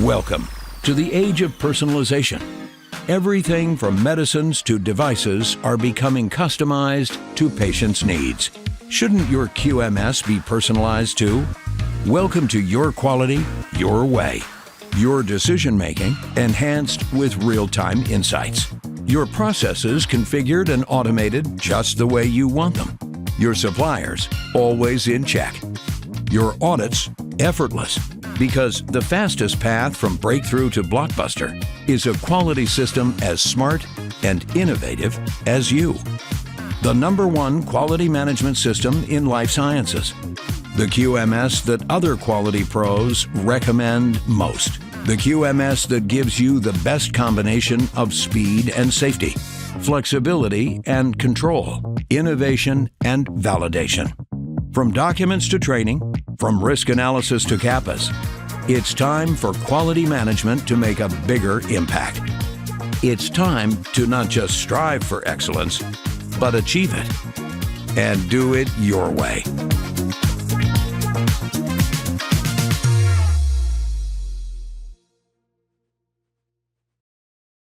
Welcome to the age of personalization. Everything from medicines to devices are becoming customized to patients' needs. Shouldn't your QMS be personalized too? Welcome to your quality, your way. Your decision-making enhanced with real-time insights. Your processes configured and automated just the way you want them. Your suppliers always in check. Your audits effortless, because the fastest path from breakthrough to blockbuster is a quality system as smart and innovative as you. The #1 quality management system in life sciences. The QMS that other quality pros recommend most. The QMS that gives you the best combination of speed and safety, flexibility and control, innovation and validation. From documents to training, from risk analysis to CAPAs, it's time for quality management to make a bigger impact. It's time to not just strive for excellence, but achieve it. And do it your way.